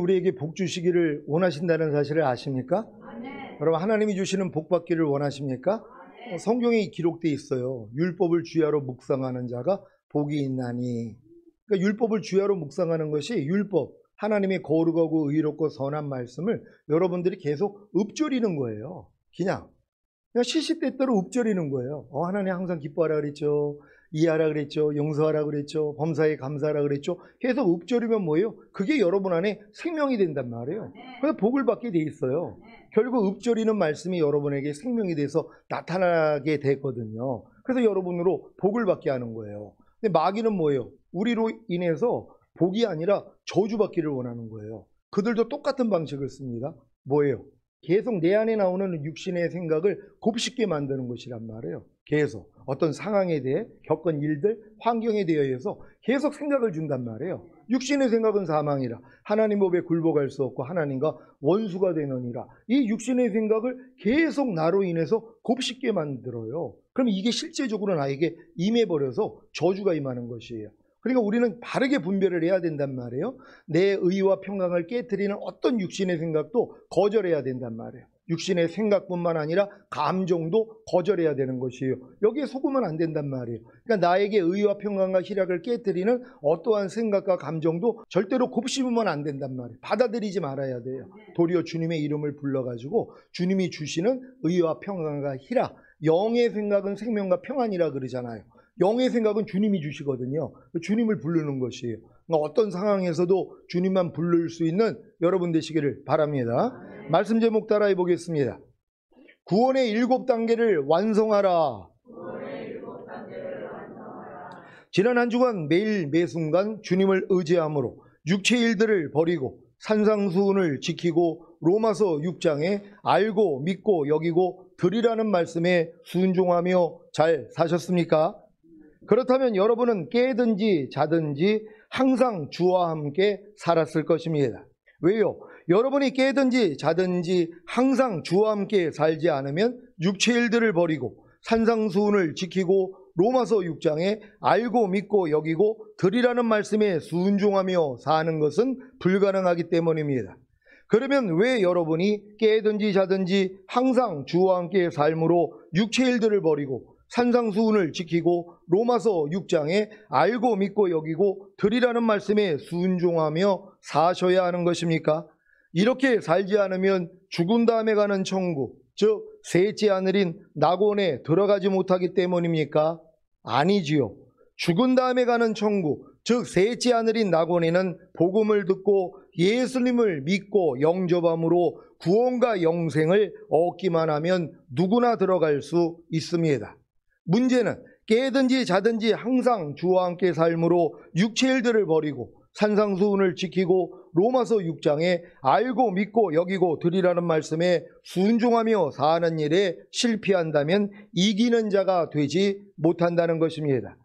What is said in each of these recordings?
우리에게 복 주시기를 원하신다는 사실을 아십니까? 여러분, 하나님이 주시는 복 받기를 원하십니까? 성경에 기록되어 있어요. 율법을 주야로 묵상하는 자가 복이 있나니. 그러니까 율법을 주야로 묵상하는 것이 율법, 하나님의 거룩하고 의롭고 선한 말씀을 여러분들이 계속 읊조리는 거예요. 그냥 시시때때로 읊조리는 거예요. 하나님 항상 기뻐하라 그랬죠. 이해하라 그랬죠. 용서하라 그랬죠. 범사에 감사하라 그랬죠. 계속 읊조리면 뭐예요? 그게 여러분 안에 생명이 된단 말이에요. 그래서 복을 받게 돼 있어요. 결국 읊조리는 말씀이 여러분에게 생명이 돼서 나타나게 되거든요. 그래서 여러분으로 복을 받게 하는 거예요. 근데 마귀는 뭐예요? 우리로 인해서 복이 아니라 저주받기를 원하는 거예요. 그들도 똑같은 방식을 씁니다. 뭐예요? 계속 내 안에 나오는 육신의 생각을 곱씹게 만드는 것이란 말이에요. 계속 어떤 상황에 대해 겪은 일들, 환경에 대해서 계속 생각을 준단 말이에요. 육신의 생각은 사망이라 하나님 법에 굴복할 수 없고 하나님과 원수가 되느니라. 이 육신의 생각을 계속 나로 인해서 곱씹게 만들어요. 그럼 이게 실제적으로 나에게 임해버려서 저주가 임하는 것이에요. 그러니까 우리는 바르게 분별을 해야 된단 말이에요. 내 의와 평강을 깨트리는 어떤 육신의 생각도 거절해야 된단 말이에요. 육신의 생각뿐만 아니라 감정도 거절해야 되는 것이에요. 여기에 속으면 안 된단 말이에요. 그러니까 나에게 의와 평강과 희락을 깨트리는 어떠한 생각과 감정도 절대로 곱씹으면 안 된단 말이에요. 받아들이지 말아야 돼요. 도리어 주님의 이름을 불러가지고 주님이 주시는 의와 평강과 희락, 영의 생각은 생명과 평안이라 그러잖아요. 영의 생각은 주님이 주시거든요. 주님을 부르는 것이에요. 어떤 상황에서도 주님만 부를 수 있는 여러분 되시기를 바랍니다. 말씀 제목 따라해 보겠습니다. 구원의 7단계를 완성하라. 지난 한 주간 매일 매순간 주님을 의지함으로 육체 일들을 버리고 산상수훈을 지키고 로마서 6장에 알고 믿고 여기고 드리라는 말씀에 순종하며 잘 사셨습니까? 그렇다면 여러분은 깨든지 자든지 항상 주와 함께 살았을 것입니다. 왜요? 여러분이 깨든지 자든지 항상 주와 함께 살지 않으면 육체 일들을 버리고 산상수훈을 지키고 로마서 6장에 알고 믿고 여기고 드리라는 말씀에 순종하며 사는 것은 불가능하기 때문입니다. 그러면 왜 여러분이 깨든지 자든지 항상 주와 함께 삶으로 육체 일들을 버리고 산상수훈을 지키고 로마서 6장에 알고 믿고 여기고 드리라는 말씀에 순종하며 사셔야 하는 것입니까? 이렇게 살지 않으면 죽은 다음에 가는 천국, 즉 셋째 하늘인 낙원에 들어가지 못하기 때문입니까? 아니지요. 죽은 다음에 가는 천국, 즉 셋째 하늘인 낙원에는 복음을 듣고 예수님을 믿고 영접함으로 구원과 영생을 얻기만 하면 누구나 들어갈 수 있습니다. 문제는 깨든지 자든지 항상 주와 함께 삶으로 육체 일들을 버리고 산상수훈을 지키고 로마서 6장에 알고 믿고 여기고 드리라는 말씀에 순종하며 사는 일에 실패한다면 이기는 자가 되지 못한다는 것입니다.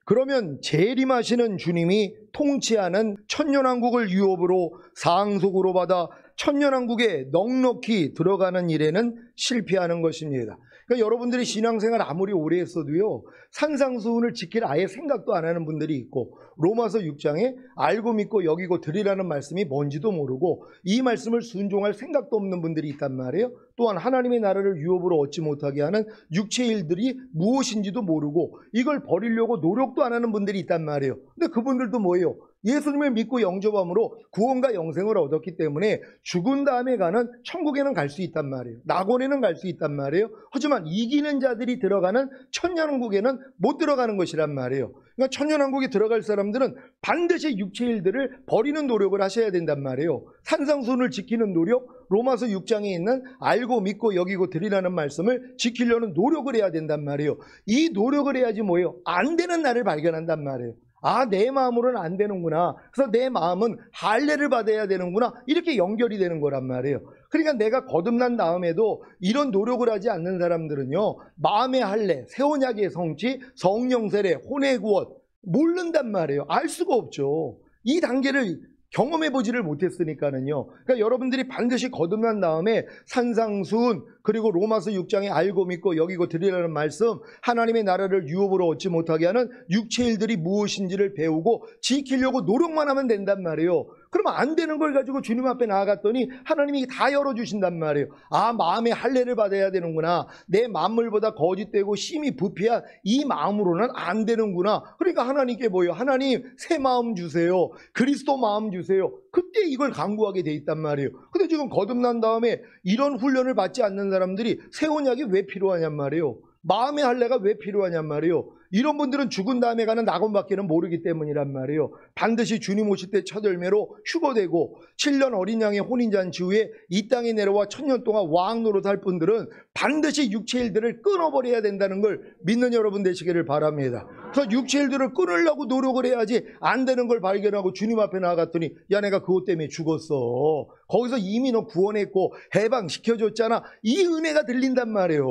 그러면 재림하시는 주님이 통치하는 천년왕국을 유업으로 상속으로 받아 천년왕국에 넉넉히 들어가는 일에는 실패하는 것입니다. 그러니까 여러분들이 신앙생활 아무리 오래 했어도요, 산상수훈을 지킬 아예 생각도 안 하는 분들이 있고 로마서 6장에 알고 믿고 여기고 드리라는 말씀이 뭔지도 모르고 이 말씀을 순종할 생각도 없는 분들이 있단 말이에요. 또한 하나님의 나라를 유업으로 얻지 못하게 하는 육체 일들이 무엇인지도 모르고 이걸 버리려고 노력도 안 하는 분들이 있단 말이에요. 근데 그분들도 뭐예요? 예수님을 믿고 영접함으로 구원과 영생을 얻었기 때문에 죽은 다음에 가는 천국에는 갈 수 있단 말이에요. 낙원에는 갈 수 있단 말이에요. 하지만 이기는 자들이 들어가는 천년왕국에는 못 들어가는 것이란 말이에요. 그러니까 천년왕국에 들어갈 사람들은 반드시 육체 일들을 버리는 노력을 하셔야 된단 말이에요. 산상수훈을 지키는 노력, 로마서 6장에 있는 알고 믿고 여기고 드리라는 말씀을 지키려는 노력을 해야 된단 말이에요. 이 노력을 해야지 뭐예요? 안 되는 나를 발견한단 말이에요. 아, 내 마음으로는 안 되는구나. 그래서 내 마음은 할례를 받아야 되는구나. 이렇게 연결이 되는 거란 말이에요. 그러니까 내가 거듭난 다음에도 이런 노력을 하지 않는 사람들은요, 마음의 할례, 새 언약의 성취, 성령 세례, 혼의 구원 모른단 말이에요. 알 수가 없죠. 이 단계를 경험해보지를 못했으니까는요. 그러니까 여러분들이 반드시 거듭난 다음에 산상수훈 그리고 로마서 6장에 알고 믿고 여기고 드리라는 말씀, 하나님의 나라를 유업으로 얻지 못하게 하는 육체 일들이 무엇인지를 배우고 지키려고 노력만 하면 된단 말이에요. 그러면 안 되는 걸 가지고 주님 앞에 나아갔더니 하나님이 다 열어주신단 말이에요. 아, 마음의 할례를 받아야 되는구나. 내 만물보다 거짓되고 심히 부패한 이 마음으로는 안 되는구나. 그러니까 하나님께 뭐예요? 하나님 새 마음 주세요. 그리스도 마음 주세요. 그때 이걸 강구하게 돼 있단 말이에요. 근데 지금 거듭난 다음에 이런 훈련을 받지 않는 사람들이 새 언약이 왜 필요하냔 말이에요. 마음의 할례가 왜 필요하냔 말이에요. 이런 분들은 죽은 다음에 가는 낙원밖에는 모르기 때문이란 말이에요. 반드시 주님 오실 때 첫 열매로 휴거되고 7년 어린 양의 혼인잔치 후에 이 땅에 내려와 1000년 동안 왕 노릇할 분들은 반드시 육체 일들을 끊어버려야 된다는 걸 믿는 여러분 되시기를 바랍니다. 그래서 육체 일들을 끊으려고 노력을 해야지 안 되는 걸 발견하고 주님 앞에 나아갔더니 야, 내가 그것 때문에 죽었어. 거기서 이미 너 구원했고 해방시켜줬잖아. 이 은혜가 들린단 말이에요.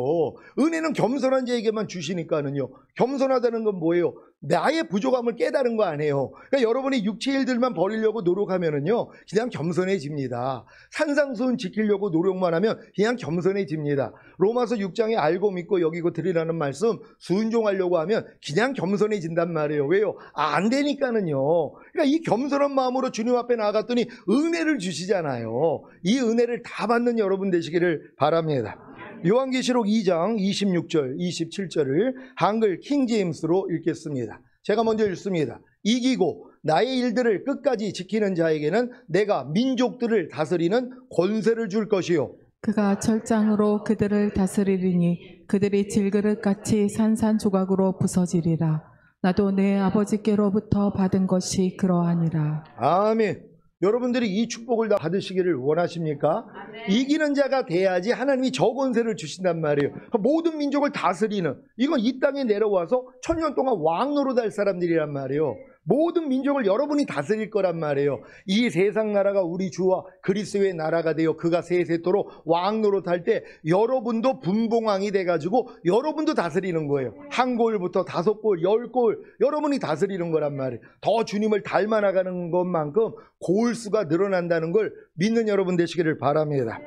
은혜는 겸손한 자에게만 주시니까는요. 겸손하다는 건 뭐예요? 나의 부족함을 깨달은 거 아니에요. 그러니까 여러분이 육체 일들만 버리려고 노력하면은요, 그냥 겸손해집니다. 산상수훈 지키려고 노력만 하면 그냥 겸손해집니다. 로마서 6장에 알고 믿고 여기고 드리라는 말씀 순종하려고 하면 그냥 겸손해진단 말이에요. 왜요? 안 되니까는요. 그러니까 이 겸손한 마음으로 주님 앞에 나아갔더니 은혜를 주시잖아요. 이 은혜를 다 받는 여러분 되시기를 바랍니다. 요한계시록 2장 26절, 27절을 한글 킹제임스로 읽겠습니다. 제가 먼저 읽습니다. 이기고 나의 일들을 끝까지 지키는 자에게는 내가 민족들을 다스리는 권세를 줄 것이요. 그가 철장으로 그들을 다스리리니 그들이 질그릇같이 산산조각으로 부서지리라. 나도 내 아버지께로부터 받은 것이 그러하니라. 아멘. 여러분들이 이 축복을 다 받으시기를 원하십니까? 이기는 자가 돼야지 하나님이 저 권세를 주신단 말이에요. 모든 민족을 다스리는, 이건 이 땅에 내려와서 1000년 동안 왕 노릇할 사람들이란 말이에요. 모든 민족을 여러분이 다스릴 거란 말이에요. 이 세상 나라가 우리 주와 그리스도의 나라가 되어 그가 세세토록 왕 노릇할 때 여러분도 분봉왕이 돼가지고 여러분도 다스리는 거예요. 한 골부터 5골, 10골 여러분이 다스리는 거란 말이에요. 더 주님을 닮아나가는 것만큼 골수가 늘어난다는 걸 믿는 여러분 되시기를 바랍니다.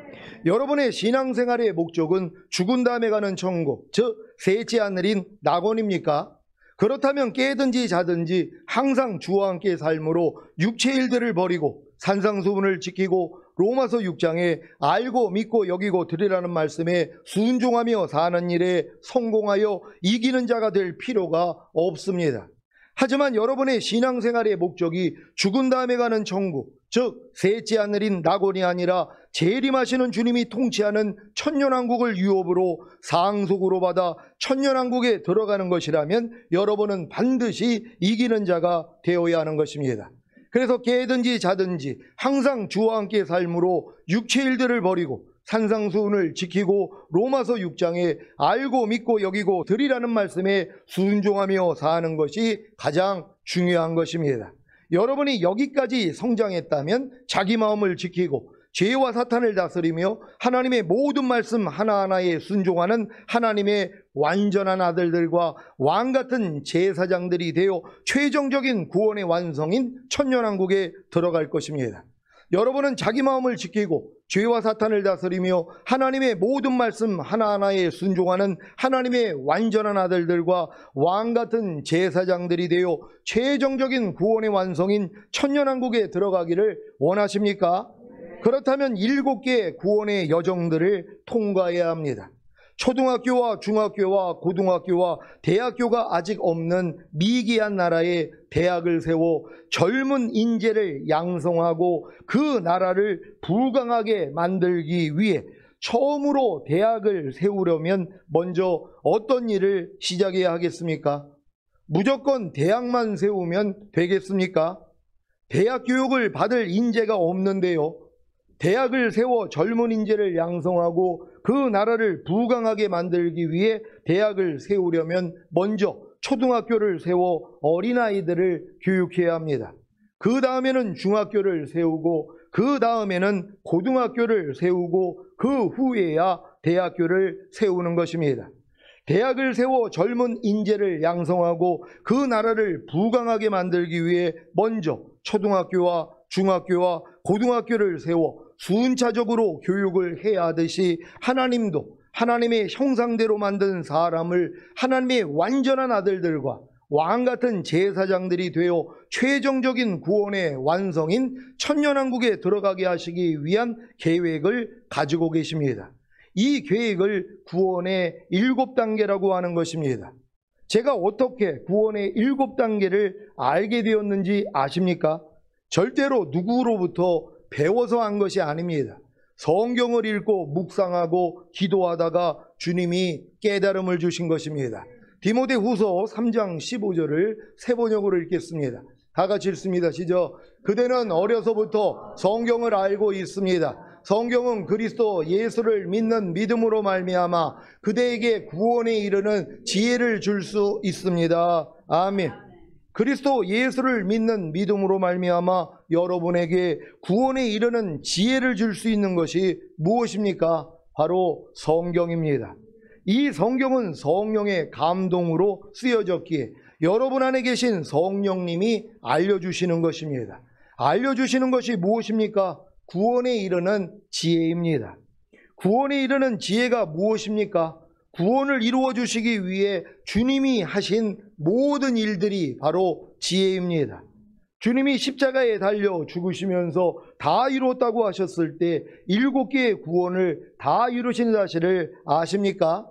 여러분의 신앙생활의 목적은 죽은 다음에 가는 천국, 즉 셋째 하늘인 낙원입니까? 그렇다면 깨든지 자든지 항상 주와 함께 삶으로 육체 일들을 버리고 산상수훈을 지키고 로마서 6장에 알고 믿고 여기고 드리라는 말씀에 순종하며 사는 일에 성공하여 이기는 자가 될 필요가 없습니다. 하지만 여러분의 신앙생활의 목적이 죽은 다음에 가는 천국, 즉 셋째 하늘인 낙원이 아니라 재림하시는 주님이 통치하는 천년왕국을 유업으로 상속으로 받아 천년왕국에 들어가는 것이라면 여러분은 반드시 이기는 자가 되어야 하는 것입니다. 그래서 깨든지 자든지 항상 주와 함께 삶으로 육체 일들을 버리고 산상수훈을 지키고 로마서 6장에 알고 믿고 여기고 드리라는 말씀에 순종하며 사는 것이 가장 중요한 것입니다. 여러분이 여기까지 성장했다면 자기 마음을 지키고 죄와 사탄을 다스리며 하나님의 모든 말씀 하나하나에 순종하는 하나님의 완전한 아들들과 왕같은 제사장들이 되어 최종적인 구원의 완성인 천년왕국에 들어갈 것입니다. 여러분은 자기 마음을 지키고 죄와 사탄을 다스리며 하나님의 모든 말씀 하나하나에 순종하는 하나님의 완전한 아들들과 왕같은 제사장들이 되어 최종적인 구원의 완성인 천년왕국에 들어가기를 원하십니까? 그렇다면 7개의 구원의 여정들을 통과해야 합니다. 초등학교와 중학교와 고등학교와 대학교가 아직 없는 미개한 나라에 대학을 세워 젊은 인재를 양성하고 그 나라를 부강하게 만들기 위해 처음으로 대학을 세우려면 먼저 어떤 일을 시작해야 하겠습니까? 무조건 대학만 세우면 되겠습니까? 대학 교육을 받을 인재가 없는데요. 대학을 세워 젊은 인재를 양성하고 그 나라를 부강하게 만들기 위해 대학을 세우려면 먼저 초등학교를 세워 어린아이들을 교육해야 합니다. 그 다음에는 중학교를 세우고 그 다음에는 고등학교를 세우고 그 후에야 대학교를 세우는 것입니다. 대학을 세워 젊은 인재를 양성하고 그 나라를 부강하게 만들기 위해 먼저 초등학교와 중학교와 고등학교를 세워 순차적으로 교육을 해야 하듯이 하나님도 하나님의 형상대로 만든 사람을 하나님의 완전한 아들들과 왕 같은 제사장들이 되어 최종적인 구원의 완성인 천년왕국에 들어가게 하시기 위한 계획을 가지고 계십니다. 이 계획을 구원의 7단계라고 하는 것입니다. 제가 어떻게 구원의 7단계를 알게 되었는지 아십니까? 절대로 누구로부터 배워서 한 것이 아닙니다. 성경을 읽고 묵상하고 기도하다가 주님이 깨달음을 주신 것입니다. 디모데후서 3장 15절을 세 번역으로 읽겠습니다. 다 같이 읽습니다. 시작. 그대는 어려서부터 성경을 알고 있습니다. 성경은 그리스도 예수를 믿는 믿음으로 말미암아 그대에게 구원에 이르는 지혜를 줄 수 있습니다. 아멘. 그리스도 예수를 믿는 믿음으로 말미암아 여러분에게 구원에 이르는 지혜를 줄 수 있는 것이 무엇입니까? 바로 성경입니다. 이 성경은 성령의 감동으로 쓰여졌기에 여러분 안에 계신 성령님이 알려주시는 것입니다. 알려주시는 것이 무엇입니까? 구원에 이르는 지혜입니다. 구원에 이르는 지혜가 무엇입니까? 구원을 이루어 주시기 위해 주님이 하신 모든 일들이 바로 지혜입니다. 주님이 십자가에 달려 죽으시면서 다 이루었다고 하셨을 때 7개의 구원을 다 이루신 사실을 아십니까?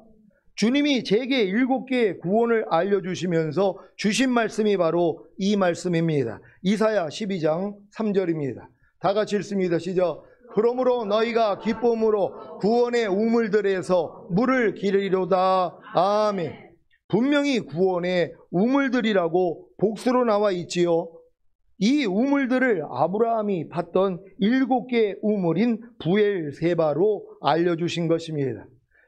주님이 제게 7개의 구원을 알려주시면서 주신 말씀이 바로 이 말씀입니다. 이사야 12장 3절입니다. 다 같이 읽습니다. 시작. 그러므로 너희가 기쁨으로 구원의 우물들에서 물을 기르리로다. 아멘. 분명히 구원의 우물들이라고 복수로 나와 있지요. 이 우물들을 아브라함이 팠던 7개의 우물인 부엘세바로 알려주신 것입니다.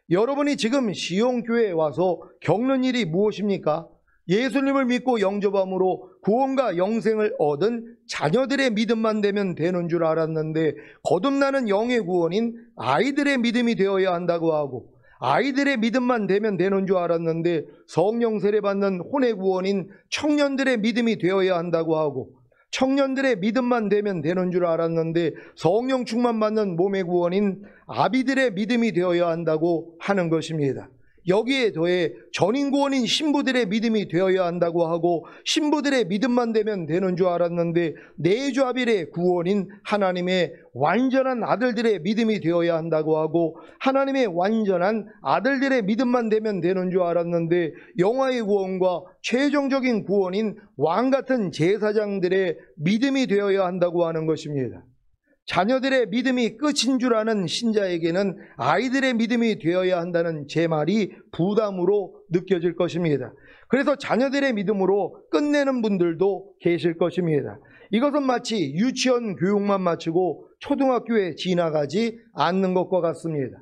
여러분이 지금 시온교회에 와서 겪는 일이 무엇입니까? 예수님을 믿고 영접함으로 구원과 영생을 얻은 자녀들의 믿음만 되면 되는 줄 알았는데 거듭나는 영의 구원인 아이들의 믿음이 되어야 한다고 하고 아이들의 믿음만 되면 되는 줄 알았는데 성령 세례 받는 혼의 구원인 청년들의 믿음이 되어야 한다고 하고 청년들의 믿음만 되면 되는 줄 알았는데 성령 충만 받는 몸의 구원인 아비들의 믿음이 되어야 한다고 하는 것입니다. 여기에 더해 전인구원인 신부들의 믿음이 되어야 한다고 하고 신부들의 믿음만 되면 되는 줄 알았는데 내조아빌의 구원인 하나님의 완전한 아들들의 믿음이 되어야 한다고 하고 하나님의 완전한 아들들의 믿음만 되면 되는 줄 알았는데 영화의 구원과 최종적인 구원인 왕같은 제사장들의 믿음이 되어야 한다고 하는 것입니다. 자녀들의 믿음이 끝인 줄 아는 신자에게는 아이들의 믿음이 되어야 한다는 제 말이 부담으로 느껴질 것입니다. 그래서 자녀들의 믿음으로 끝내는 분들도 계실 것입니다. 이것은 마치 유치원 교육만 마치고 초등학교에 지나가지 않는 것과 같습니다.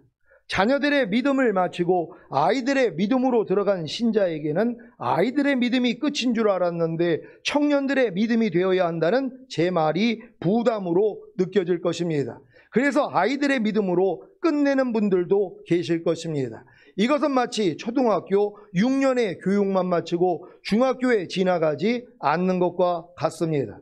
자녀들의 믿음을 마치고 아이들의 믿음으로 들어간 신자에게는 아이들의 믿음이 끝인 줄 알았는데 청년들의 믿음이 되어야 한다는 제 말이 부담으로 느껴질 것입니다. 그래서 아이들의 믿음으로 끝내는 분들도 계실 것입니다. 이것은 마치 초등학교 6년의 교육만 마치고 중학교에 지나가지 않는 것과 같습니다.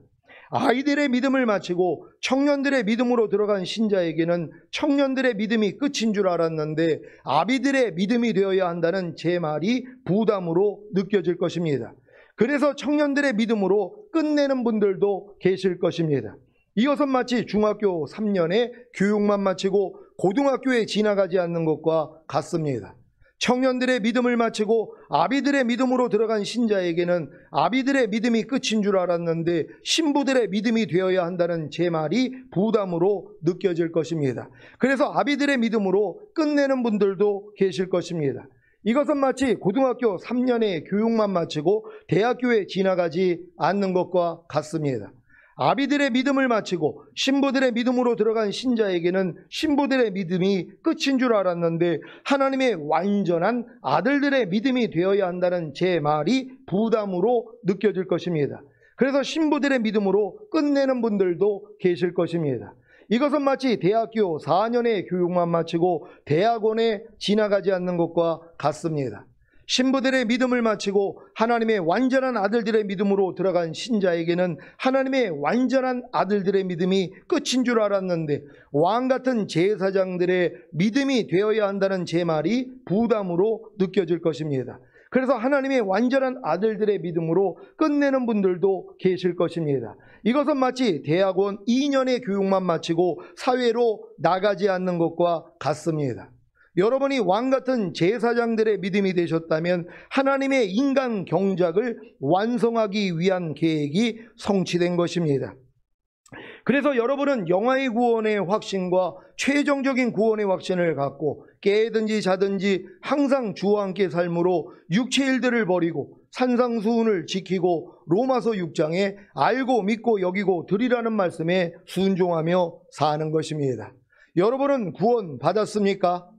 아이들의 믿음을 마치고 청년들의 믿음으로 들어간 신자에게는 청년들의 믿음이 끝인 줄 알았는데 아비들의 믿음이 되어야 한다는 제 말이 부담으로 느껴질 것입니다. 그래서 청년들의 믿음으로 끝내는 분들도 계실 것입니다. 이것은 마치 중학교 3년의 교육만 마치고 고등학교에 지나가지 않는 것과 같습니다. 청년들의 믿음을 마치고 아비들의 믿음으로 들어간 신자에게는 아비들의 믿음이 끝인 줄 알았는데 신부들의 믿음이 되어야 한다는 제 말이 부담으로 느껴질 것입니다. 그래서 아비들의 믿음으로 끝내는 분들도 계실 것입니다. 이것은 마치 고등학교 3년의 교육만 마치고 대학교에 지나가지 않는 것과 같습니다. 아비들의 믿음을 마치고 신부들의 믿음으로 들어간 신자에게는 신부들의 믿음이 끝인 줄 알았는데 하나님의 완전한 아들들의 믿음이 되어야 한다는 제 말이 부담으로 느껴질 것입니다. 그래서 신부들의 믿음으로 끝내는 분들도 계실 것입니다. 이것은 마치 대학교 4년의 교육만 마치고 대학원에 지나가지 않는 것과 같습니다. 신부들의 믿음을 마치고 하나님의 완전한 아들들의 믿음으로 들어간 신자에게는 하나님의 완전한 아들들의 믿음이 끝인 줄 알았는데 왕같은 제사장들의 믿음이 되어야 한다는 제 말이 부담으로 느껴질 것입니다. 그래서 하나님의 완전한 아들들의 믿음으로 끝내는 분들도 계실 것입니다. 이것은 마치 대학원 2년의 교육만 마치고 사회로 나가지 않는 것과 같습니다. 여러분이 왕같은 제사장들의 믿음이 되셨다면 하나님의 인간 경작을 완성하기 위한 계획이 성취된 것입니다. 그래서 여러분은 영화의 구원의 확신과 최종적인 구원의 확신을 갖고 깨든지 자든지 항상 주와 함께 삶으로 육체의 일들을 버리고 산상수훈을 지키고 로마서 6장에 알고 믿고 여기고 드리라는 말씀에 순종하며 사는 것입니다. 여러분은 구원 받았습니까?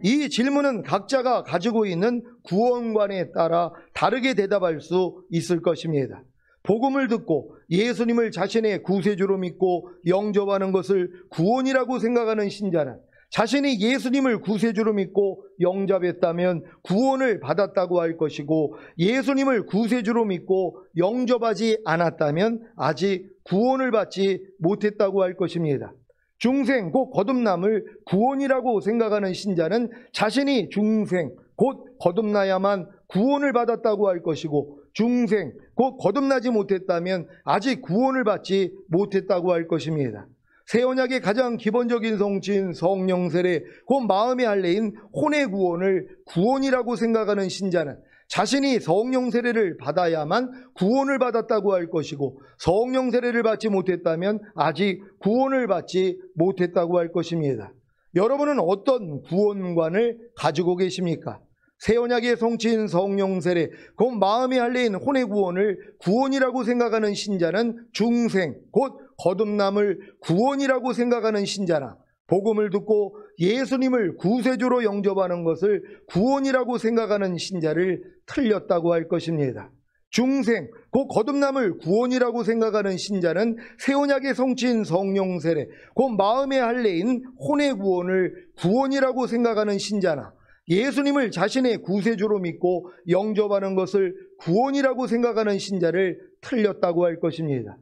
이 질문은 각자가 가지고 있는 구원관에 따라 다르게 대답할 수 있을 것입니다. 복음을 듣고 예수님을 자신의 구세주로 믿고 영접하는 것을 구원이라고 생각하는 신자는 자신이 예수님을 구세주로 믿고 영접했다면 구원을 받았다고 할 것이고, 예수님을 구세주로 믿고 영접하지 않았다면 아직 구원을 받지 못했다고 할 것입니다. 중생 곧 거듭남을 구원이라고 생각하는 신자는 자신이 중생 곧 거듭나야만 구원을 받았다고 할 것이고, 중생 곧 거듭나지 못했다면 아직 구원을 받지 못했다고 할 것입니다. 새 언약의 가장 기본적인 성취인 성령 세례 곧 마음의 할례인 혼의 구원을 구원이라고 생각하는 신자는 자신이 성령 세례를 받아야만 구원을 받았다고 할 것이고, 성령 세례를 받지 못했다면 아직 구원을 받지 못했다고 할 것입니다. 여러분은 어떤 구원관을 가지고 계십니까? 새 언약의 성취인 성령 세례 곧 마음의 할례인 혼의 구원을 구원이라고 생각하는 신자는 중생 곧 거듭남을 구원이라고 생각하는 신자나, 복음을 듣고 예수님을 구세주로 영접하는 것을 구원이라고 생각하는 신자를 틀렸다고 할 것입니다. 중생 곧 거듭남을 구원이라고 생각하는 신자는 새 언약의 성취인 성령 세례 곧 마음의 할례인 혼의 구원을 구원이라고 생각하는 신자나, 예수님을 자신의 구세주로 믿고 영접하는 것을 구원이라고 생각하는 신자를 틀렸다고 할 것입니다.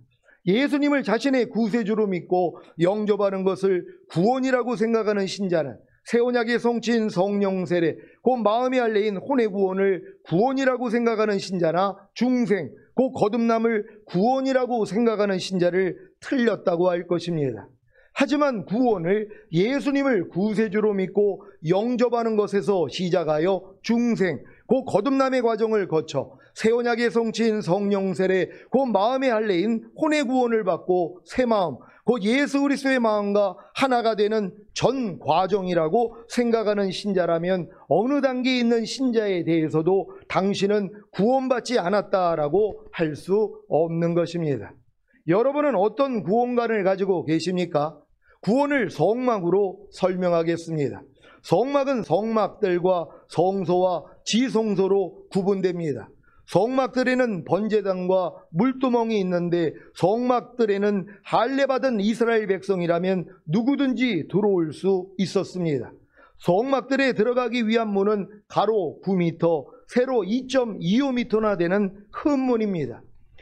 예수님을 자신의 구세주로 믿고 영접하는 것을 구원이라고 생각하는 신자는 새 언약의 성취인 성령 세례 곧 마음의 할례인 혼의 구원을 구원이라고 생각하는 신자나, 중생 곧 거듭남을 구원이라고 생각하는 신자를 틀렸다고 할 것입니다. 하지만 구원을 예수님을 구세주로 믿고 영접하는 것에서 시작하여 중생 곧 거듭남의 과정을 거쳐 새 언약의 성취인 성령 세례 곧 마음의 할례인 혼의 구원을 받고 새 마음 곧 예수 그리스도의 마음과 하나가 되는 전 과정이라고 생각하는 신자라면 어느 단계에 있는 신자에 대해서도 당신은 구원받지 않았다라고 할 수 없는 것입니다. 여러분은 어떤 구원관을 가지고 계십니까? 구원을 성막으로 설명하겠습니다. 성막은 성막들과 성소와 지성소로 구분됩니다. 성막들에는 번제단과 물두멍이 있는데 성막들에는 할례받은 이스라엘 백성이라면 누구든지 들어올 수 있었습니다. 성막들에 들어가기 위한 문은 가로 9m, 세로 2.25m나 되는 큰 문입니다.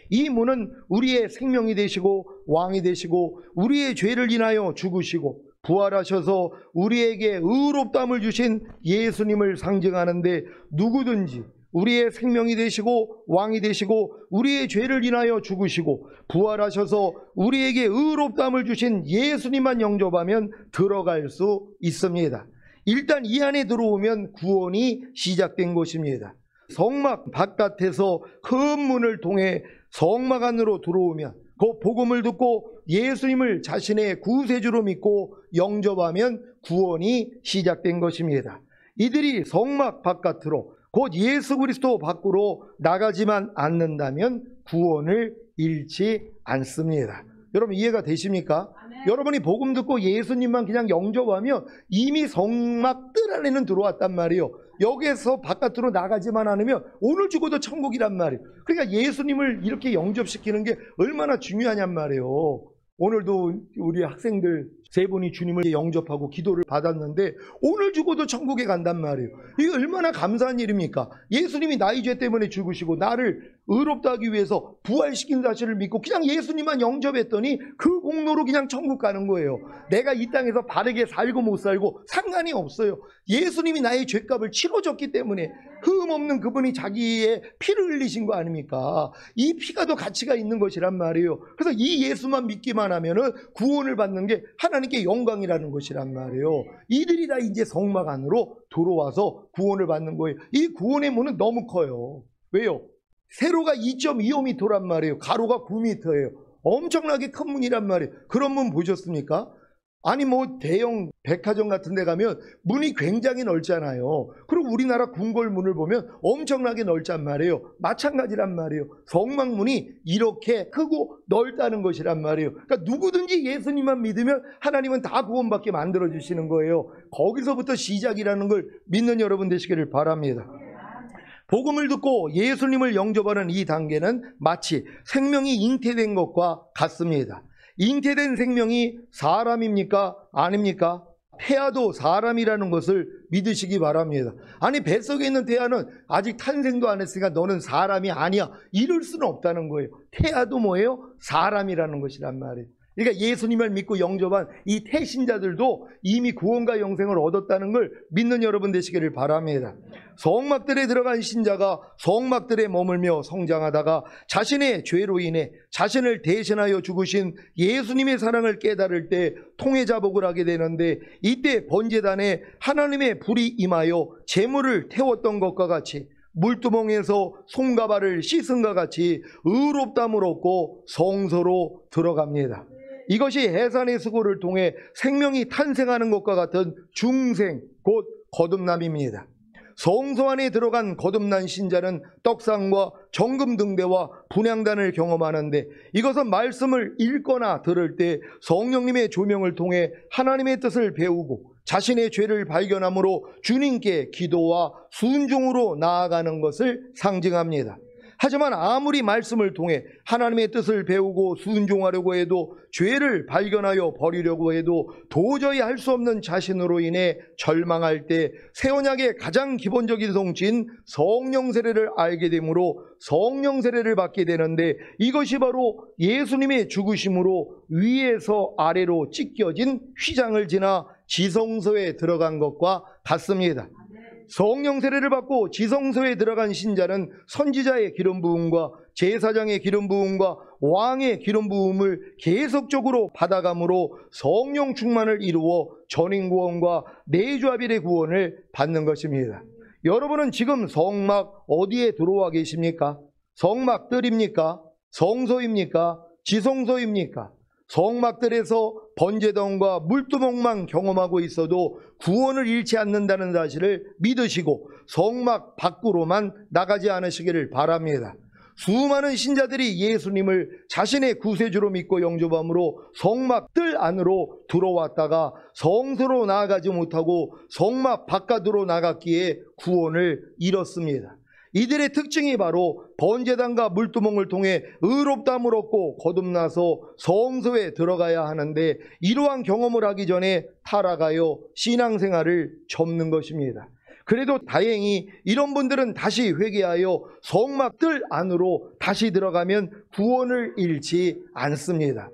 이 문은 우리의 생명이 되시고 왕이 되시고 우리의 죄를 인하여 죽으시고 부활하셔서 우리에게 의롭다함을 주신 예수님을 상징하는데, 누구든지 우리의 생명이 되시고 왕이 되시고 우리의 죄를 인하여 죽으시고 부활하셔서 우리에게 의롭다함을 주신 예수님만 영접하면 들어갈 수 있습니다. 일단 이 안에 들어오면 구원이 시작된 것입니다. 성막 바깥에서 큰 문을 통해 성막 안으로 들어오면 그 복음을 듣고 예수님을 자신의 구세주로 믿고 영접하면 구원이 시작된 것입니다. 이들이 성막 바깥으로 곧 예수 그리스도 밖으로 나가지만 않는다면 구원을 잃지 않습니다. 여러분 이해가 되십니까? 여러분이 복음 듣고 예수님만 그냥 영접하면 이미 성막들 안에는 들어왔단 말이에요. 여기에서 바깥으로 나가지만 않으면 오늘 죽어도 천국이란 말이에요. 그러니까 예수님을 이렇게 영접시키는 게 얼마나 중요하냔 말이에요. 오늘도 우리 학생들 세 분이 주님을 영접하고 기도를 받았는데 오늘 죽어도 천국에 간단 말이에요. 이게 얼마나 감사한 일입니까? 예수님이 나의 죄 때문에 죽으시고 나를 의롭다 하기 위해서 부활시킨 사실을 믿고 그냥 예수님만 영접했더니 그 공로로 그냥 천국 가는 거예요. 내가 이 땅에서 바르게 살고 못 살고 상관이 없어요. 예수님이 나의 죄값을 치러줬기 때문에 흠 없는 그분이 자기의 피를 흘리신 거 아닙니까? 이 피가 더 가치가 있는 것이란 말이에요. 그래서 이 예수만 믿기만 하면은 구원을 받는 게 하나님께 영광이라는 것이란 말이에요. 이들이 다 이제 성막 안으로 들어와서 구원을 받는 거예요. 이 구원의 문은 너무 커요. 왜요? 세로가 2.25m란 말이에요. 가로가 9m예요. 엄청나게 큰 문이란 말이에요. 그런 문 보셨습니까? 아니 뭐 대형 백화점 같은 데 가면 문이 굉장히 넓잖아요. 그리고 우리나라 궁궐문을 보면 엄청나게 넓단 말이에요. 마찬가지란 말이에요. 성막문이 이렇게 크고 넓다는 것이란 말이에요. 그러니까 누구든지 예수님만 믿으면 하나님은 다 구원받게 만들어주시는 거예요. 거기서부터 시작이라는 걸 믿는 여러분 되시기를 바랍니다. 복음을 듣고 예수님을 영접하는 이 단계는 마치 생명이 잉태된 것과 같습니다. 잉태된 생명이 사람입니까? 아닙니까? 태아도 사람이라는 것을 믿으시기 바랍니다. 아니 뱃속에 있는 태아는 아직 탄생도 안 했으니까 너는 사람이 아니야. 이럴 수는 없다는 거예요. 태아도 뭐예요? 사람이라는 것이란 말이에요. 그러니까 예수님을 믿고 영접한 이 태신자들도 이미 구원과 영생을 얻었다는 걸 믿는 여러분 되시기를 바랍니다. 성막들에 들어간 신자가 성막들에 머물며 성장하다가 자신의 죄로 인해 자신을 대신하여 죽으신 예수님의 사랑을 깨달을 때 통회자복을 하게 되는데, 이때 번제단에 하나님의 불이 임하여 제물을 태웠던 것과 같이 물두멍에서 손가발을 씻은과 같이 의롭다함을 얻고 성소로 들어갑니다. 이것이 해산의 수고를 통해 생명이 탄생하는 것과 같은 중생, 곧 거듭남입니다. 성소 안에 들어간 거듭난 신자는 떡상과 정금 등대와 분향단을 경험하는데, 이것은 말씀을 읽거나 들을 때 성령님의 조명을 통해 하나님의 뜻을 배우고 자신의 죄를 발견함으로 주님께 기도와 순종으로 나아가는 것을 상징합니다. 하지만 아무리 말씀을 통해 하나님의 뜻을 배우고 순종하려고 해도, 죄를 발견하여 버리려고 해도 도저히 할 수 없는 자신으로 인해 절망할 때 새 언약의 가장 기본적인 성취인 성령 세례를 알게 되므로 성령 세례를 받게 되는데, 이것이 바로 예수님의 죽으심으로 위에서 아래로 찢겨진 휘장을 지나 지성소에 들어간 것과 같습니다. 성령 세례를 받고 지성소에 들어간 신자는 선지자의 기름 부음과 제사장의 기름 부음과 왕의 기름 부음을 계속적으로 받아감으로 성령 충만을 이루어 전인 구원과 내주합일의 구원을 받는 것입니다. 여러분은 지금 성막 어디에 들어와 계십니까? 성막들입니까? 성소입니까? 지성소입니까? 성막들에서 번제단과 물두멍만 경험하고 있어도 구원을 잃지 않는다는 사실을 믿으시고 성막 밖으로만 나가지 않으시기를 바랍니다. 수많은 신자들이 예수님을 자신의 구세주로 믿고 영접함으로 성막들 안으로 들어왔다가 성소로 나아가지 못하고 성막 바깥으로 나갔기에 구원을 잃었습니다. 이들의 특징이 바로 번제단과 물두멍을 통해 의롭다함을 얻고 거듭나서 성소에 들어가야 하는데, 이러한 경험을 하기 전에 타락하여 신앙생활을 접는 것입니다. 그래도 다행히 이런 분들은 다시 회개하여 성막들 안으로 다시 들어가면 구원을 잃지 않습니다.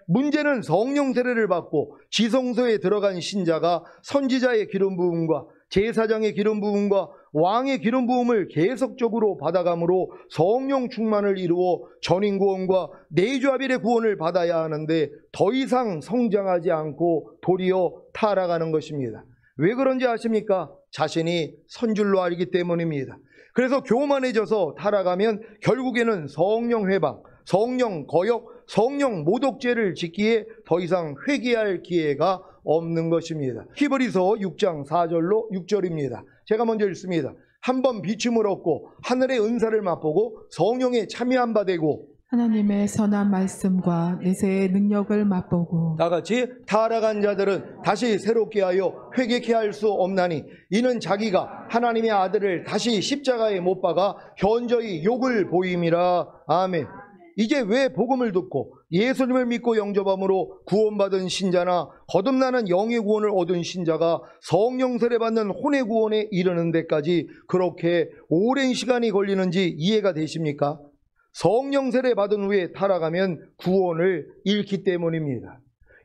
문제는 성령 세례를 받고 지성소에 들어간 신자가 선지자의 기름 부음과 제사장의 기름 부음과 왕의 기름 부음을 계속적으로 받아감으로 성령 충만을 이루어 전인 구원과 내주합일의 구원을 받아야 하는데, 더 이상 성장하지 않고 도리어 타락하는 것입니다. 왜 그런지 아십니까? 자신이 선줄로 알기 때문입니다. 그래서 교만해져서 타락하면 결국에는 성령 회방, 성령 거역, 성령 모독죄를 짓기에 더 이상 회개할 기회가 없는 것입니다. 히브리서 6장 4절로 6절입니다. 제가 먼저 읽습니다. 한번 비춤을 얻고 하늘의 은사를 맛보고 성령에 참여한 바 되고 하나님의 선한 말씀과 내세의 능력을 맛보고 다같이 타락한 자들은 다시 새롭게 하여 회개케 할 수 없나니, 이는 자기가 하나님의 아들을 다시 십자가에 못 박아 현저히 욕을 보임이라. 아멘. 이제 왜 복음을 듣고 예수님을 믿고 영접함으로 구원받은 신자나 거듭나는 영의 구원을 얻은 신자가 성령 세례 받는 혼의 구원에 이르는 데까지 그렇게 오랜 시간이 걸리는지 이해가 되십니까? 성령 세례 받은 후에 타락하면 구원을 잃기 때문입니다.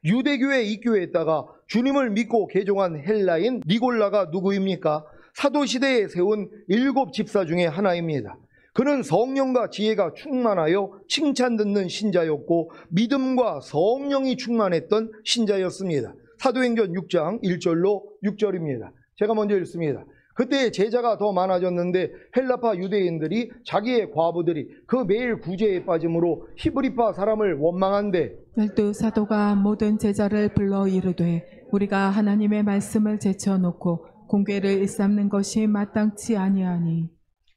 유대교에 입교했다가 주님을 믿고 개종한 헬라인 니골라가 누구입니까? 사도시대에 세운 7 집사 중에 하나입니다. 그는 성령과 지혜가 충만하여 칭찬 듣는 신자였고 믿음과 성령이 충만했던 신자였습니다. 사도행전 6장 1절로 6절입니다. 제가 먼저 읽습니다. 그때 제자가 더 많아졌는데 헬라파 유대인들이 자기의 과부들이 그 매일 구제에 빠짐으로 히브리파 사람을 원망한대 12 사도가 모든 제자를 불러 이르되 우리가 하나님의 말씀을 제쳐놓고 공궤를 일삼는 것이 마땅치 아니하니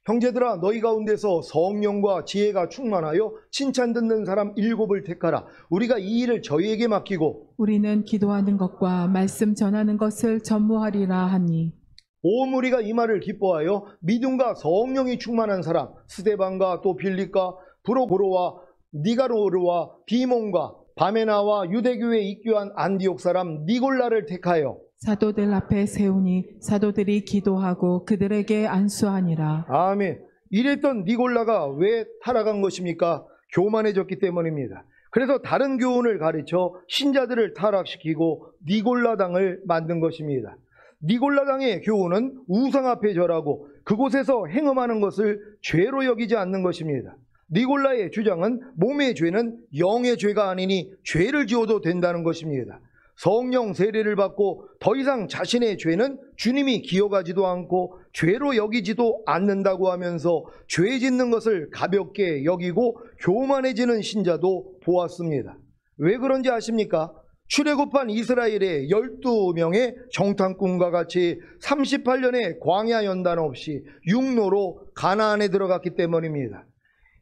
형제들아 너희 가운데서 성령과 지혜가 충만하여 칭찬 듣는 사람 7을 택하라. 우리가 이 일을 저희에게 맡기고 우리는 기도하는 것과 말씀 전하는 것을 전무하리라 하니 온 무리가 이 말을 기뻐하여 믿음과 성령이 충만한 사람 스데반과 또 빌립과 브로고로와 니가노르와 디몬과 바메나와 유대교에 입교한 안디옥 사람 니골라를 택하여 사도들 앞에 세우니 사도들이 기도하고 그들에게 안수하니라. 아멘. 이랬던 니골라가 왜 타락한 것입니까? 교만해졌기 때문입니다. 그래서 다른 교훈을 가르쳐 신자들을 타락시키고 니골라당을 만든 것입니다. 니골라당의 교훈은 우상 앞에 절하고 그곳에서 행음하는 것을 죄로 여기지 않는 것입니다. 니골라의 주장은 몸의 죄는 영의 죄가 아니니 죄를 지어도 된다는 것입니다. 성령 세례를 받고 더 이상 자신의 죄는 주님이 기억하지도 않고 죄로 여기지도 않는다고 하면서 죄 짓는 것을 가볍게 여기고 교만해지는 신자도 보았습니다. 왜 그런지 아십니까? 출애굽한 이스라엘의 12명의 정탐꾼과 같이 38년의 광야 연단 없이 육로로 가나안에 들어갔기 때문입니다.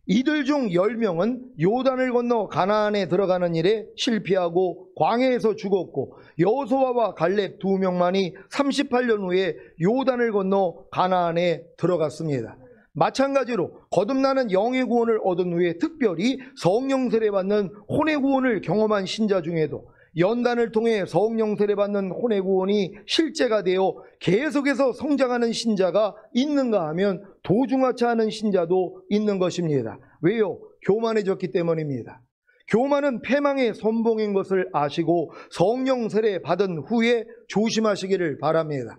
이들 중 10명은 요단을 건너 가나안에 들어가는 일에 실패하고 광야에서 죽었고 여호수아와 갈렙 2명만이 38년 후에 요단을 건너 가나안에 들어갔습니다. 마찬가지로 거듭나는 영의 구원을 얻은 후에 특별히 성령 세례 받는 혼의 구원을 경험한 신자 중에도 연단을 통해 성령 세례 받는 혼의 구원이 실제가 되어 계속해서 성장하는 신자가 있는가 하면 도중하차하는 신자도 있는 것입니다. 왜요? 교만해졌기 때문입니다. 교만은 패망의 선봉인 것을 아시고 성령 세례 받은 후에 조심하시기를 바랍니다.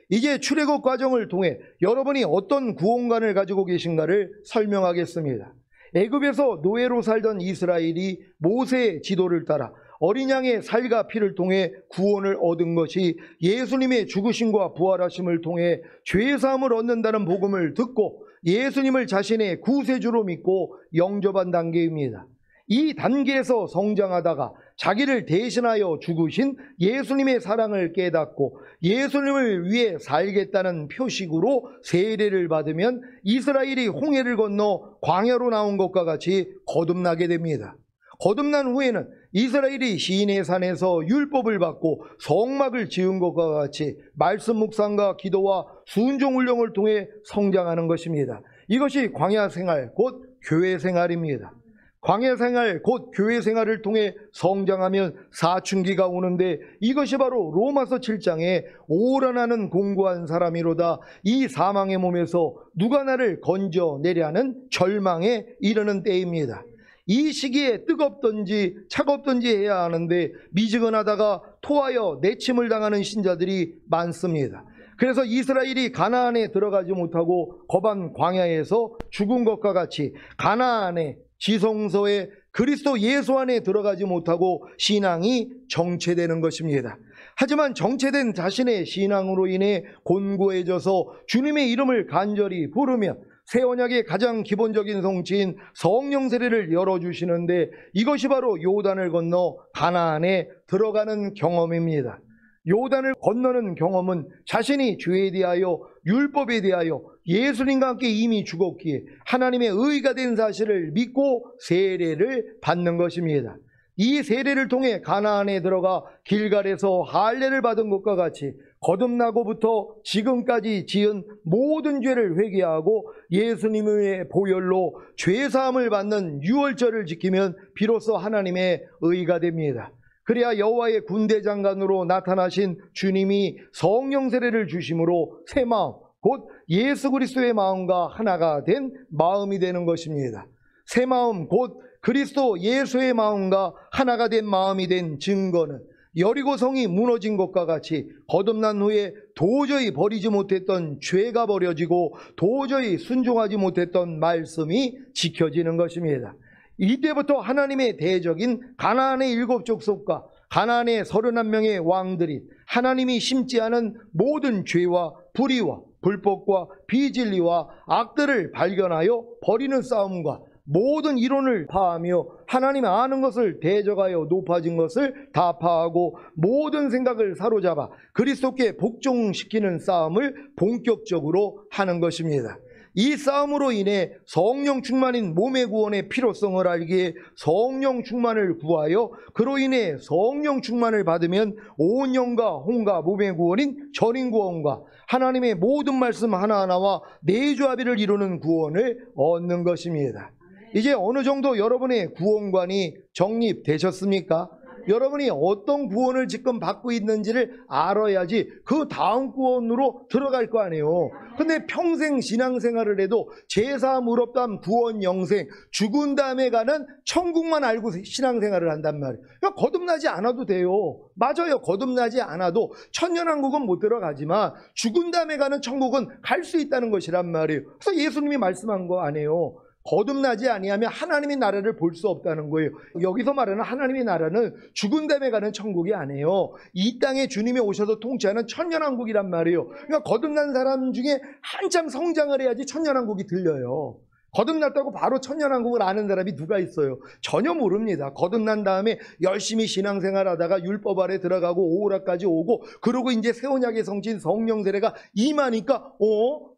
이제 출애굽 과정을 통해 여러분이 어떤 구원관을 가지고 계신가를 설명하겠습니다. 애굽에서 노예로 살던 이스라엘이 모세의 지도를 따라 어린 양의 살과 피를 통해 구원을 얻은 것이 예수님의 죽으심과 부활하심을 통해 죄사함을 얻는다는 복음을 듣고 예수님을 자신의 구세주로 믿고 영접한 단계입니다. 이 단계에서 성장하다가 자기를 대신하여 죽으신 예수님의 사랑을 깨닫고 예수님을 위해 살겠다는 표식으로 세례를 받으면 이스라엘이 홍해를 건너 광야로 나온 것과 같이 거듭나게 됩니다. 거듭난 후에는 이스라엘이 시인의 산에서 율법을 받고 성막을 지은 것과 같이 말씀 묵상과 기도와 순종 훈련을 통해 성장하는 것입니다. 이것이 광야 생활 곧 교회 생활입니다. 광야 생활 곧 교회 생활을 통해 성장하면 사춘기가 오는데 이것이 바로 로마서 7장에 오라나는 공고한 사람이로다 이 사망의 몸에서 누가 나를 건져내려는 절망에 이르는 때입니다. 이 시기에 뜨겁든지 차갑든지 해야 하는데 미지근하다가 토하여 내침을 당하는 신자들이 많습니다. 그래서 이스라엘이 가나안에 들어가지 못하고 거반 광야에서 죽은 것과 같이 가나안의 지성소에 그리스도 예수 안에 들어가지 못하고 신앙이 정체되는 것입니다. 하지만 정체된 자신의 신앙으로 인해 곤고해져서 주님의 이름을 간절히 부르며 새 언약의 가장 기본적인 성취인 성령 세례를 열어주시는데 이것이 바로 요단을 건너 가나안에 들어가는 경험입니다. 요단을 건너는 경험은 자신이 죄에 대하여 율법에 대하여 예수님과 함께 이미 죽었기에 하나님의 의가 된 사실을 믿고 세례를 받는 것입니다. 이 세례를 통해 가나안에 들어가 길갈에서 할례를 받은 것과 같이 거듭나고부터 지금까지 지은 모든 죄를 회개하고 예수님의 보혈로 죄사함을 받는 유월절을 지키면 비로소 하나님의 의가 됩니다. 그래야 여호와의 군대 장관으로 나타나신 주님이 성령 세례를 주심으로 새 마음, 곧 예수 그리스도의 마음과 하나가 된 마음이 되는 것입니다. 새 마음, 곧 그리스도 예수의 마음과 하나가 된 마음이 된 증거는 여리고성이 무너진 것과 같이 거듭난 후에 도저히 버리지 못했던 죄가 버려지고 도저히 순종하지 못했던 말씀이 지켜지는 것입니다. 이때부터 하나님의 대적인 가나안의 7족속과 가나안의 31명의 왕들이 하나님이 심지 않은 모든 죄와 불의와 불법과 비진리와 악들을 발견하여 버리는 싸움과 모든 이론을 파하며 하나님 아는 것을 대적하여 높아진 것을 다 파하고 모든 생각을 사로잡아 그리스도께 복종시키는 싸움을 본격적으로 하는 것입니다. 이 싸움으로 인해 성령 충만인 몸의 구원의 필요성을 알기에 성령 충만을 구하여 그로 인해 성령 충만을 받으면 온 영과 혼과 몸의 구원인 전인 구원과 하나님의 모든 말씀 하나하나와 내조합의를 이루는 구원을 얻는 것입니다. 이제 어느 정도 여러분의 구원관이 정립되셨습니까? 여러분이 어떤 구원을 지금 받고 있는지를 알아야지 그 다음 구원으로 들어갈 거 아니에요. 근데 평생 신앙생활을 해도 제사, 무릎담, 구원, 영생, 죽은 다음에 가는 천국만 알고 신앙생활을 한단 말이에요. 그러니까 거듭나지 않아도 돼요. 맞아요. 거듭나지 않아도 천년왕국은 못 들어가지만 죽은 다음에 가는 천국은 갈 수 있다는 것이란 말이에요. 그래서 예수님이 말씀한 거 아니에요. 거듭나지 아니하면 하나님의 나라를 볼 수 없다는 거예요. 여기서 말하는 하나님의 나라는 죽은 다음에 가는 천국이 아니에요. 이 땅에 주님이 오셔서 통치하는 천년왕국이란 말이에요. 그러니까 거듭난 사람 중에 한참 성장을 해야지 천년왕국이 들려요. 거듭났다고 바로 천년왕국을 아는 사람이 누가 있어요? 전혀 모릅니다. 거듭난 다음에 열심히 신앙생활 하다가 율법 아래 들어가고 오라까지 오고 그러고 이제 새 언약의 성신 성령 세례가 임하니까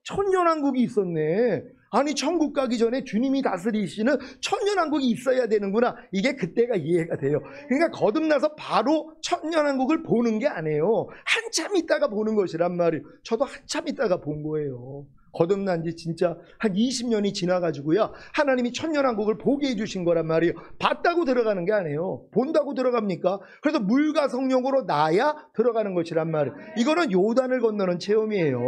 천년왕국이 있었네. 아니 천국 가기 전에 주님이 다스리시는 천년왕국이 있어야 되는구나. 이게 그때가 이해가 돼요. 그러니까 거듭나서 바로 천년왕국을 보는 게 아니에요. 한참 있다가 보는 것이란 말이에요. 저도 한참 있다가 본 거예요. 거듭난 지 진짜 한 20년이 지나가지고야 하나님이 천년왕국을 보게 해주신 거란 말이에요. 봤다고 들어가는 게 아니에요. 본다고 들어갑니까? 그래서 물과 성령으로 나야 들어가는 것이란 말이에요. 이거는 요단을 건너는 체험이에요.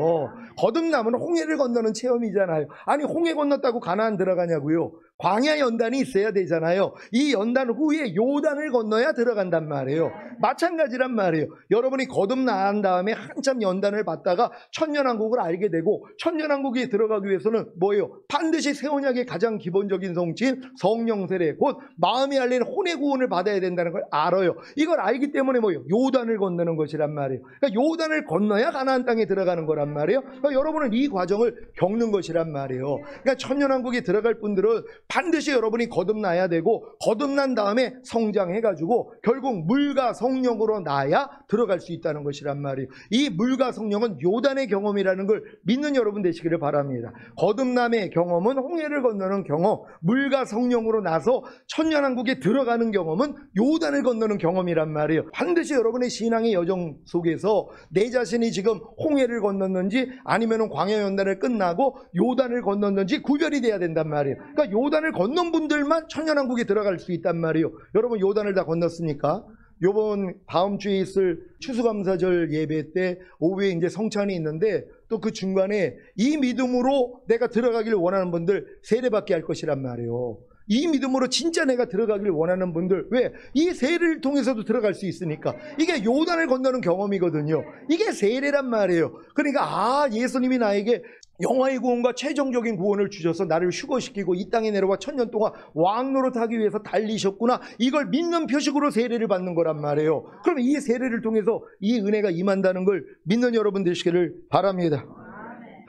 거듭나면 홍해를 건너는 체험이잖아요. 아니 홍해 건넜다고 가나안 들어가냐고요. 광야 연단이 있어야 되잖아요. 이 연단 후에 요단을 건너야 들어간단 말이에요. 마찬가지란 말이에요. 여러분이 거듭난 다음에 한참 연단을 받다가 천년왕국을 알게 되고 천년왕국에 들어가기 위해서는 뭐예요? 반드시 새 언약의 가장 기본적인 성취인 성령 세례, 곧 마음이 알리는 혼의 구원을 받아야 된다는 걸 알아요. 이걸 알기 때문에 뭐예요? 요단을 건너는 것이란 말이에요. 그러니까 요단을 건너야 가나안 땅에 들어가는 거란 말이에요. 그러니까 여러분은 이 과정을 겪는 것이란 말이에요. 그러니까 천년왕국에 들어갈 분들은 반드시 여러분이 거듭나야 되고 거듭난 다음에 성장해가지고 결국 물과 성령으로 나야 들어갈 수 있다는 것이란 말이에요. 이 물과 성령은 요단의 경험이라는 걸 믿는 여러분 되시기를 바랍니다. 거듭남의 경험은 홍해를 건너는 경험, 물과 성령으로 나서 천년왕국에 들어가는 경험은 요단을 건너는 경험이란 말이에요. 반드시 여러분의 신앙의 여정 속에서 내 자신이 지금 홍해를 건넜는지 아니면 광야 연단을 끝나고 요단을 건넜는지 구별이 돼야 된단 말이에요. 그러니까 요단을 건넌 분들만 천년왕국에 들어갈 수 있단 말이에요. 여러분 요단을 다 건넜습니까? 요번 다음 주에 있을 추수감사절 예배 때 오후에 이제 성찬이 있는데 또 그 중간에 이 믿음으로 내가 들어가기를 원하는 분들 세례받게 할 것이란 말이에요. 이 믿음으로 진짜 내가 들어가기를 원하는 분들, 왜? 이 세례를 통해서도 들어갈 수 있으니까. 이게 요단을 건너는 경험이거든요. 이게 세례란 말이에요. 그러니까 예수님이 나에게 영화의 구원과 최종적인 구원을 주셔서 나를 휴거시키고 이 땅에 내려와 천년 동안 왕노릇하기 위해서 달리셨구나. 이걸 믿는 표식으로 세례를 받는 거란 말이에요. 그러면 이 세례를 통해서 이 은혜가 임한다는 걸 믿는 여러분 되시기를 바랍니다.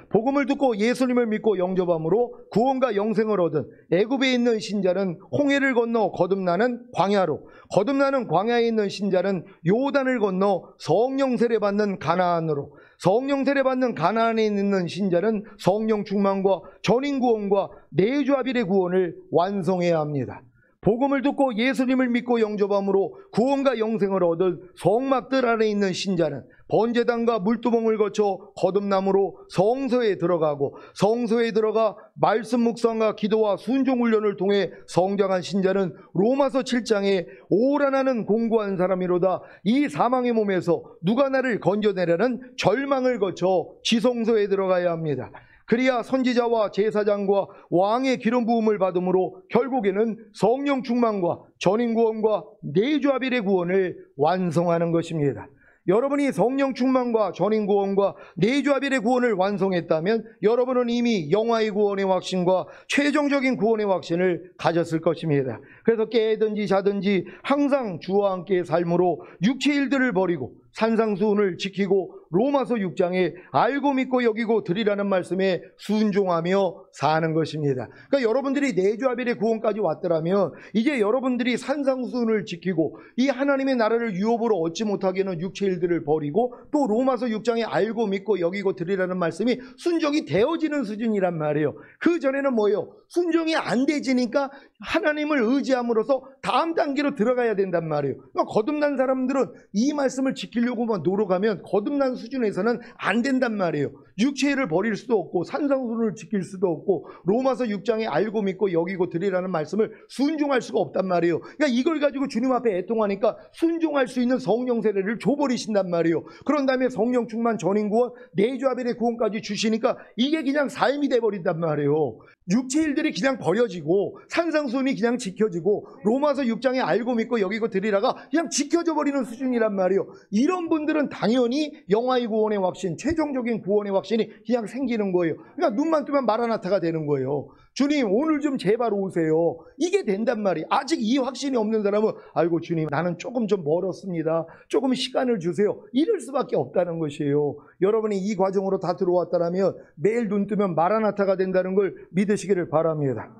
복음을 듣고 예수님을 믿고 영접함으로 구원과 영생을 얻은 애굽에 있는 신자는 홍해를 건너 거듭나는 광야로, 거듭나는 광야에 있는 신자는 요단을 건너 성령 세례 받는 가나안으로, 성령 세례 받는 가나안에 있는 신자는 성령 충만과 전인 구원과 내주합일의 구원을 완성해야 합니다. 복음을 듣고 예수님을 믿고 영접함으로 구원과 영생을 얻은 성막들 안에 있는 신자는 번제단과 물두멍을 거쳐 거듭남으로 성소에 들어가고, 성소에 들어가 말씀 묵상과 기도와 순종 훈련을 통해 성장한 신자는 로마서 7장에 오라 나는 공고한 사람이로다, 이 사망의 몸에서 누가 나를 건져내려는 절망을 거쳐 지성소에 들어가야 합니다. 그리야 선지자와 제사장과 왕의 기름 부음을 받음으로 결국에는 성령 충만과 전인 구원과 내주아빌의 구원을 완성하는 것입니다. 여러분이 성령 충만과 전인 구원과 내주아빌의 구원을 완성했다면 여러분은 이미 영화의 구원의 확신과 최종적인 구원의 확신을 가졌을 것입니다. 그래서 깨든지 자든지 항상 주와 함께 삶으로 육체의 일들을 버리고 산상수훈을 지키고 로마서 6장에 알고 믿고 여기고 드리라는 말씀에 순종하며 사는 것입니다. 그러니까 여러분들이 내주아벨의 구원까지 왔더라면 이제 여러분들이 산상수훈을 지키고 이 하나님의 나라를 유업으로 얻지 못하게는 육체의 일들을 버리고 또 로마서 6장에 알고 믿고 여기고 드리라는 말씀이 순종이 되어지는 수준이란 말이에요. 그 전에는 뭐예요? 순종이 안 되지니까 하나님을 의지함으로써 다음 단계로 들어가야 된단 말이에요. 그러니까 거듭난 사람들은 이 말씀을 지키려고만 노력하면 거듭난 수준에서는 안 된단 말이에요. 육체를 버릴 수도 없고 산상수훈을 지킬 수도 없고 로마서 6장에 알고 믿고 여기고 드리라는 말씀을 순종할 수가 없단 말이에요. 그러니까 이걸 가지고 주님 앞에 애통하니까 순종할 수 있는 성령 세례를 줘버리신단 말이에요. 그런 다음에 성령 충만 전인 구원 내주아벨의 구원까지 주시니까 이게 그냥 삶이 돼버린단 말이에요. 육체 일들이 그냥 버려지고 산상수훈이 그냥 지켜지고 로마서 6장에 알고 믿고 여기고 드리라가 그냥 지켜져 버리는 수준이란 말이에요. 이런 분들은 당연히 영화의 구원의 확신, 최종적인 구원의 확신이 그냥 생기는 거예요. 그러니까 눈만 뜨면 마라나타가 되는 거예요. 주님 오늘 좀 제발 오세요. 이게 된단 말이에요. 아직 이 확신이 없는 사람은 아이고 주님 나는 조금 좀 멀었습니다. 조금 시간을 주세요. 이럴 수밖에 없다는 것이에요. 여러분이 이 과정으로 다 들어왔다면 매일 눈 뜨면 마라나타가 된다는 걸 믿으시기를 바랍니다.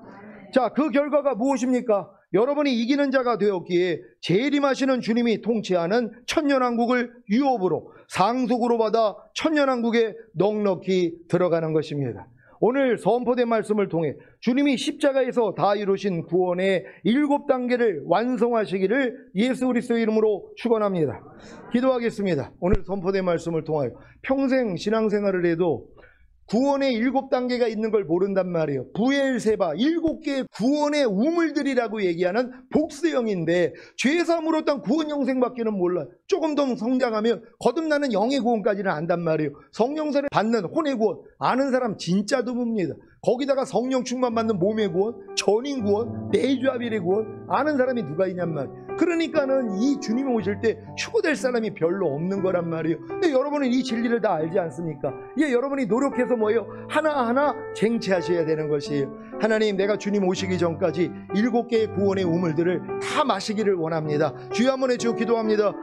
자, 그 결과가 무엇입니까? 여러분이 이기는 자가 되었기에 재림하시는 주님이 통치하는 천년왕국을 유업으로 상속으로 받아 천년왕국에 넉넉히 들어가는 것입니다. 오늘 선포된 말씀을 통해 주님이 십자가에서 다 이루신 구원의 7단계를 완성하시기를 예수 그리스도의 이름으로 축원합니다. 기도하겠습니다. 오늘 선포된 말씀을 통하여 평생 신앙생활을 해도 구원의 7단계가 있는 걸 모른단 말이에요. 부엘세바 7개의 구원의 우물들이라고 얘기하는 복수형인데 죄사함으로 딴 구원 영생밖에는 몰라요. 조금 더 성장하면 거듭나는 영의 구원까지는 안단 말이에요. 성령세를 받는 혼의 구원 아는 사람 진짜 드뭅니다. 거기다가 성령 충만 받는 몸의 구원, 전인 구원, 내주아빌의 구원 아는 사람이 누가 있냔 말이에요. 그러니까는 이 주님이 오실 때 휴거될 사람이 별로 없는 거란 말이에요. 근데 여러분은 이 진리를 다 알지 않습니까? 이게 여러분이 노력해서 뭐예요? 하나하나 쟁취하셔야 되는 것이에요. 하나님 내가 주님 오시기 전까지 7개의 구원의 우물들을 다 마시기를 원합니다. 주여 한번 해주고 기도합니다.